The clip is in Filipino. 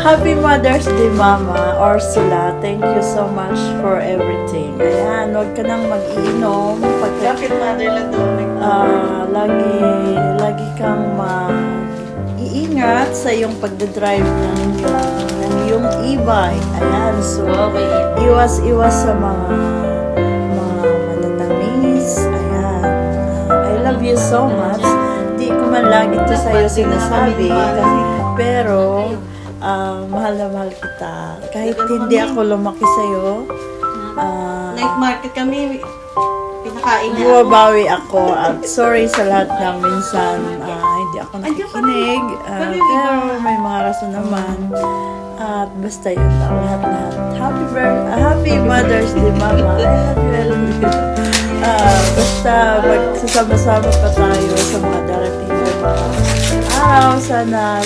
Happy Mother's Day, Mama Ursula. Thank you so much for everything. Ayan, huwag ka nang mag-iinom. Bakit mother lang doon? Lagi kang mag-iingat sa iyong pagdadrive ng iyong e-bike. Ayan, so iwas sa mga matatamis. Ayan, I love you so much. Di ko man lagi ito sa'yo sinasabi. Pero, mahal na mahal kita. Kahit hindi ako lumaki sa'yo, Night market kami, pinakain niya. bumabawi ako. At sorry sa lahat ng minsan hindi ako nakikinig. Pero may mga rason naman. At basta yun lang, lahat-lahat. Happy Mother's Day, Mama. I love you. Basta magsasama-sama pa tayo sa mga darating na mga araw. Sana